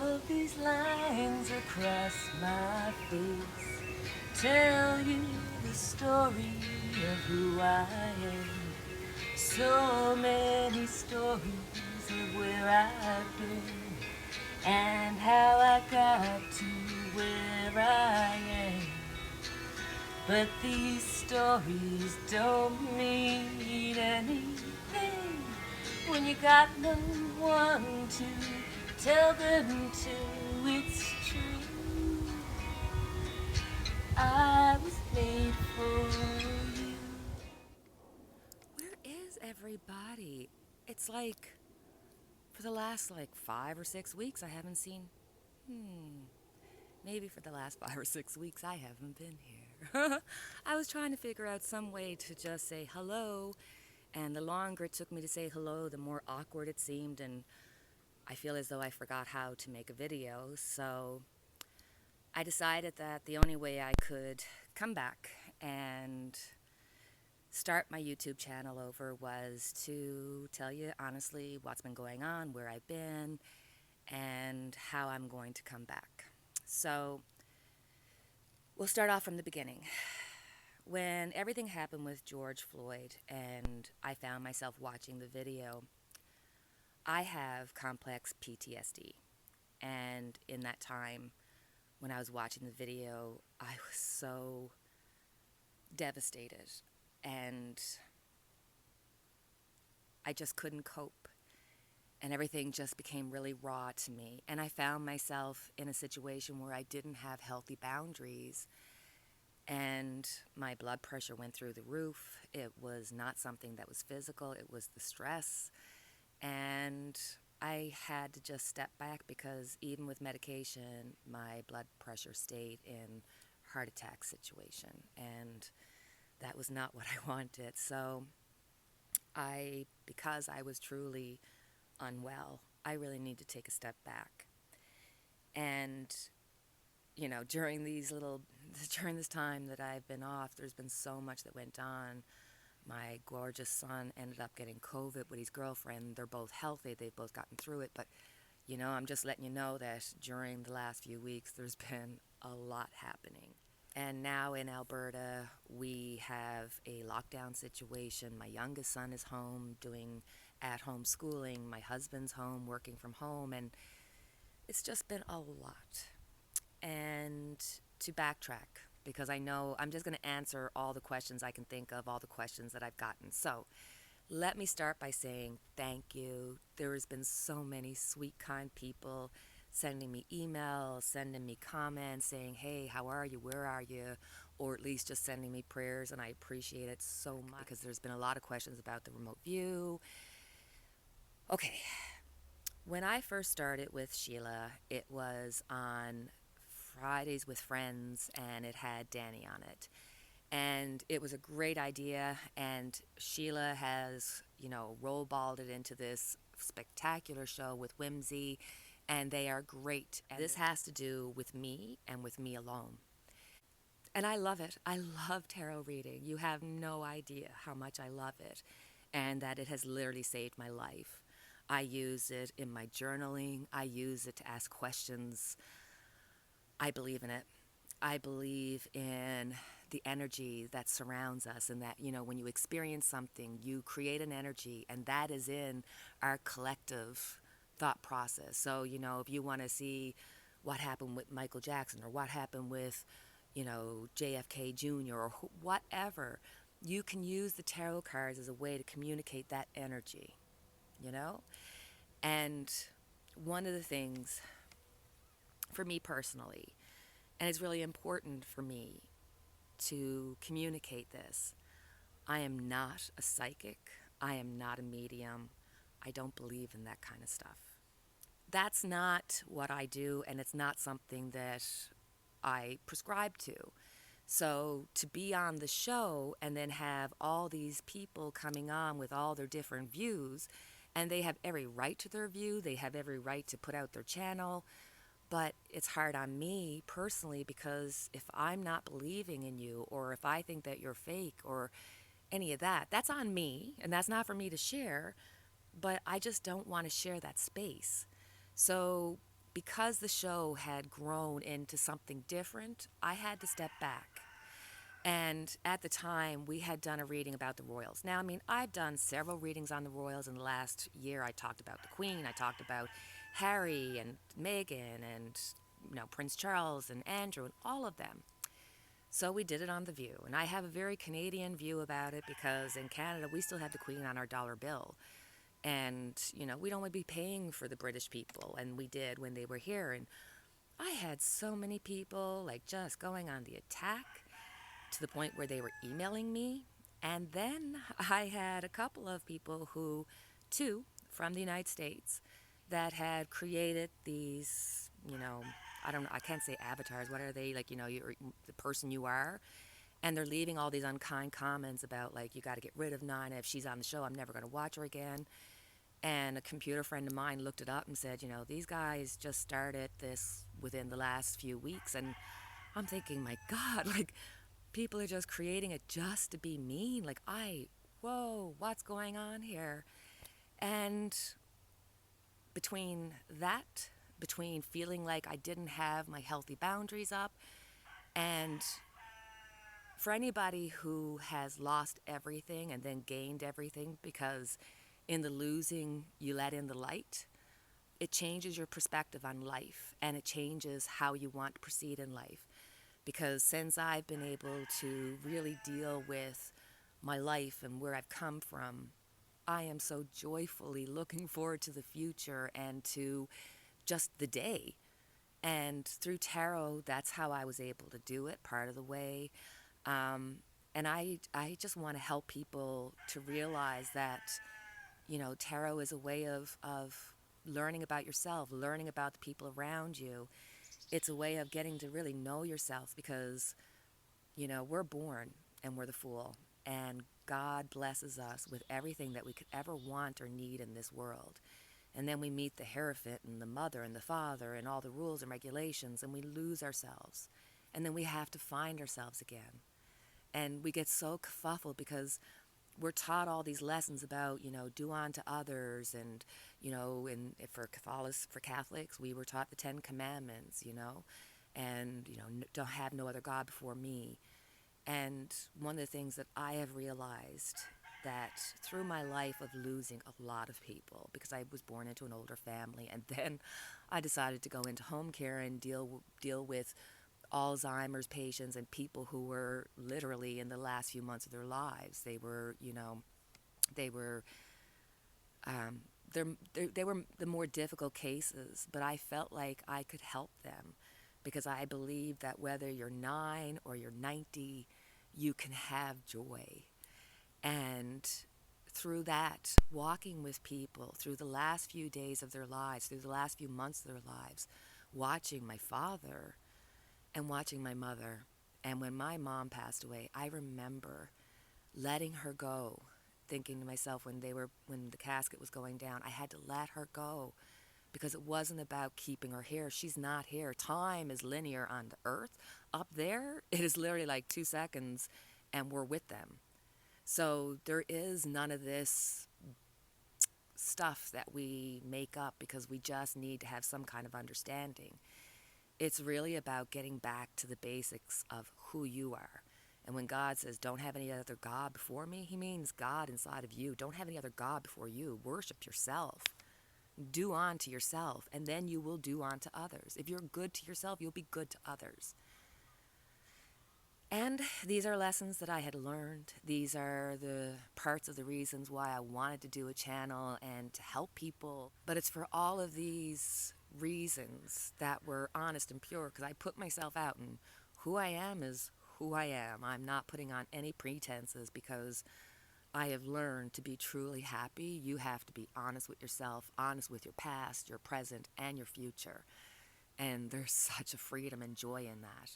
of these lines across my face tell you the story of who I am. So many stories of where I've been and how I got to where I am. But these stories don't mean anything when you got no one to tell them to. It's true, I was made for you. Where is everybody? It's like for the last 5 or 6 weeks I haven't seen. Maybe for the last 5 or 6 weeks I haven't been here. I was trying to figure out some way to just say hello, and the longer it took me to say hello, the more awkward it seemed, and I feel as though I forgot how to make a video. So I decided that the only way I could come back and start my YouTube channel over was to tell you honestly what's been going on, where I've been, and how I'm going to come back. So we'll start off from the beginning. When everything happened with George Floyd and I found myself watching the video, I have complex PTSD. And in that time, when I was watching the video, I was so devastated and I just couldn't cope. And everything just became really raw to me. And I found myself in a situation where I didn't have healthy boundaries. And my blood pressure went through the roof. It was not something that was physical, it was the stress. And I had to just step back because even with medication, my blood pressure stayed in heart attack situation. And that was not what I wanted. So because I was truly unwell, I really need to take a step back. And during during this time that I've been off, there's been so much that went on. My gorgeous son ended up getting COVID with his girlfriend. They're both healthy. They've both gotten through it. But, I'm just letting you know that during the last few weeks, there's been a lot happening. And now in Alberta, we have a lockdown situation. My youngest son is home doing at-home schooling. My husband's home working from home. And it's just been a lot. And to backtrack, because I know I'm just going to answer all the questions I can think of, all the questions that I've gotten. So let me start by saying thank you. There has been so many sweet, kind people sending me emails, sending me comments, saying, hey, how are you, where are you, or at least just sending me prayers, and I appreciate it so much because there's been a lot of questions about the remote view. Okay, when I first started with Sheila, it was on Fridays with Friends, and it had Danny on it. And it was a great idea, and Sheila has, roll-balled it into this spectacular show with Whimsy, and they are great. And this has to do with me and with me alone. And I love it. I love tarot reading. You have no idea how much I love it, and that it has literally saved my life. I use it in my journaling. I use it to ask questions. I believe in it. I believe in the energy that surrounds us, and that, when you experience something, you create an energy, and that is in our collective thought process. So, if you want to see what happened with Michael Jackson or what happened with, JFK Jr. or whatever, you can use the tarot cards as a way to communicate that energy, you know? And one of the things for me personally, and it's really important for me to communicate this, I am not a psychic. I am not a medium. I don't believe in that kind of stuff. That's not what I do, and it's not something that I prescribe to. So to be on the show and then have all these people coming on with all their different views, and they have every right to their view, they have every right to put out their channel, but it's hard on me personally because if I'm not believing in you, or if I think that you're fake or any of that, that's on me, and that's not for me to share, but I just don't want to share that space. So because the show had grown into something different, I had to step back. And at the time, we had done a reading about the royals. Now, I mean, I've done several readings on the royals in the last year. I talked about the Queen, I talked about Harry and Meghan and, Prince Charles and Andrew and all of them. So we did it on The View. And I have a very Canadian view about it because in Canada, we still have the Queen on our dollar bill. And, we don't want to be paying for the British people. And we did when they were here. And I had so many people like just going on the attack to the point where they were emailing me. And then I had a couple of people two from the United States, that had created these, I don't know, I can't say avatars. What are they? Like, you're the person you are. And they're leaving all these unkind comments about, like, you got to get rid of Nina. If she's on the show, I'm never going to watch her again. And a computer friend of mine looked it up and said, these guys just started this within the last few weeks. And I'm thinking, my God, like, people are just creating it just to be mean. Like, whoa, what's going on here? And between feeling like I didn't have my healthy boundaries up, and for anybody who has lost everything and then gained everything, because in the losing you let in the light, it changes your perspective on life, and it changes how you want to proceed in life. Because since I've been able to really deal with my life and where I've come from, I am so joyfully looking forward to the future and to just the day. And through tarot, that's how I was able to do it part of the way. And I just want to help people to realize that, tarot is a way of learning about yourself, learning about the people around you. It's a way of getting to really know yourself because, we're born and we're the fool. And God blesses us with everything that we could ever want or need in this world. And then we meet the Hierophant and the mother and the father and all the rules and regulations, and we lose ourselves. And then we have to find ourselves again. And we get so kerfuffled because we're taught all these lessons about, do unto others, and, and for Catholics, we were taught the Ten Commandments, and, don't have no other God before me. And one of the things that I have realized, that through my life of losing a lot of people, because I was born into an older family, and then I decided to go into home care and deal with Alzheimer's patients and people who were literally in the last few months of their lives. They were, they were, they were the more difficult cases, but I felt like I could help them because I believe that whether you're 9 or you're 90, you can have joy. And through that, walking with people through the last few days of their lives, through the last few months of their lives, watching my father and watching my mother. And when my mom passed away, I remember letting her go, thinking to myself when the casket was going down, I had to let her go because it wasn't about keeping her here. She's not here. Time is linear on the earth. Up there, it is literally like 2 seconds and we're with them. So there is none of this stuff that we make up because we just need to have some kind of understanding. It's really about getting back to the basics of who you are. And when God says, don't have any other God before me, he means God inside of you. Don't have any other God before you. Worship yourself. Do unto yourself, and then you will do unto others. If you're good to yourself, you'll be good to others. And these are lessons that I had learned. These are the parts of the reasons why I wanted to do a channel and to help people. But it's for all of these reasons that were honest and pure, because I put myself out, and who I am is who I am. I'm not putting on any pretenses because I have learned to be truly happy. You have to be honest with yourself, honest with your past, your present, and your future. And there's such a freedom and joy in that.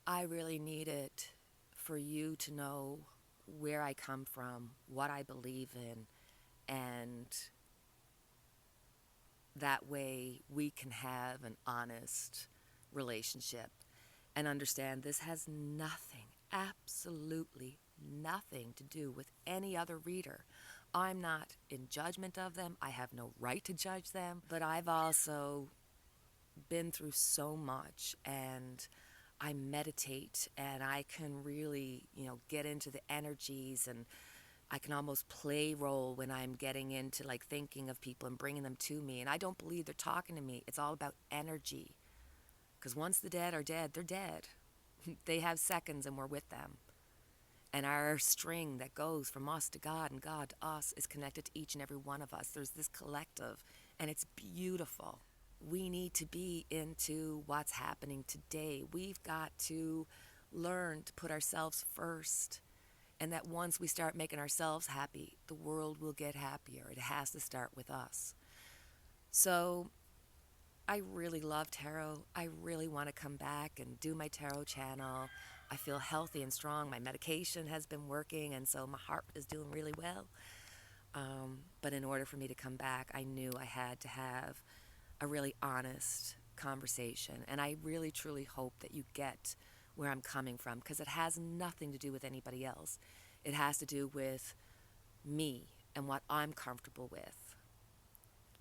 I really need it for you to know where I come from, what I believe in, and that way we can have an honest relationship and understand this has nothing, absolutely nothing to do with any other reader. I'm not in judgment of them. I have no right to judge them, but I've also been through so much, and I meditate and I can really, get into the energies, and I can almost play role when I'm getting into like thinking of people and bringing them to me. And I don't believe they're talking to me. It's all about energy. Because once the dead are dead, they're dead. They have seconds and we're with them. And our string that goes from us to God and God to us is connected to each and every one of us. There's this collective, and it's beautiful. We need to be into what's happening today. We've got to learn to put ourselves first. And that once we start making ourselves happy, the world will get happier. It has to start with us. So I really love tarot. I really want to come back and do my tarot channel. I feel healthy and strong. My medication has been working, and so my heart is doing really well. But in order for me to come back, I knew I had to have a really honest conversation. And I really, truly hope that you get where I'm coming from, because it has nothing to do with anybody else. It has to do with me and what I'm comfortable with.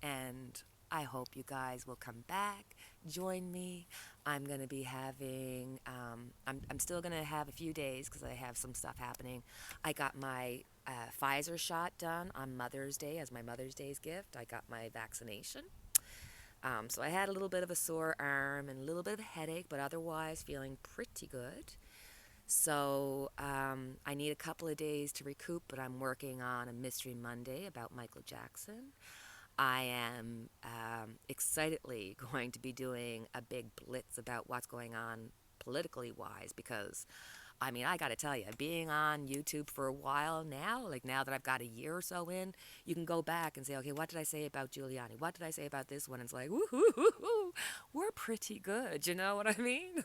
And I hope you guys will come back, join me. I'm going to be having, I'm still going to have a few days because I have some stuff happening. I got my Pfizer shot done on Mother's Day as my Mother's Day's gift. I got my vaccination. So I had a little bit of a sore arm and a little bit of a headache, but otherwise feeling pretty good. So I need a couple of days to recoup, but I'm working on a Mystery Monday about Michael Jackson. I am excitedly going to be doing a big blitz about what's going on politically wise, because I got to tell you, being on YouTube for a while now, like now that I've got a year or so in, you can go back and say, okay, what did I say about Giuliani? What did I say about this one? And it's like, woohoo, we're pretty good, you know what I mean?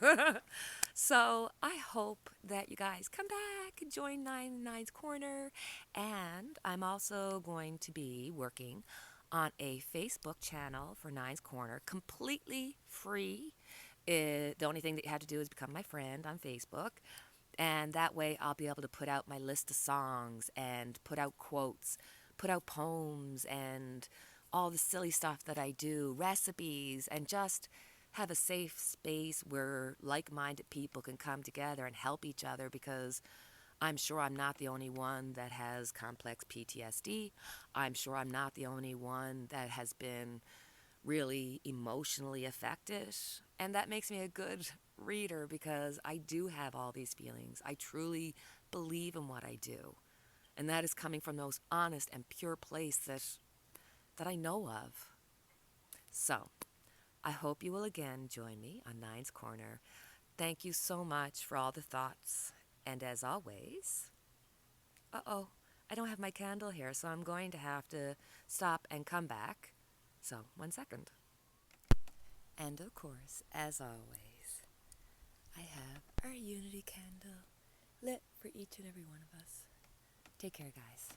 So I hope that you guys come back and join Nine's Corner. And I'm also going to be working on a Facebook channel for Nine's Corner, completely free. The only thing that you have to do is become my friend on Facebook. And that way I'll be able to put out my list of songs and put out quotes, put out poems, and all the silly stuff that I do, recipes, and just have a safe space where like-minded people can come together and help each other, because I'm sure I'm not the only one that has complex PTSD. I'm sure I'm not the only one that has been really emotionally affected. And that makes me a good reader, because I do have all these feelings. I truly believe in what I do. And that is coming from those honest and pure place that I know of. So, I hope you will again join me on Nine's Corner. Thank you so much for all the thoughts. And as always, I don't have my candle here, so I'm going to have to stop and come back. So, 1 second. And of course, as always, I have our unity candle lit for each and every one of us. Take care, guys.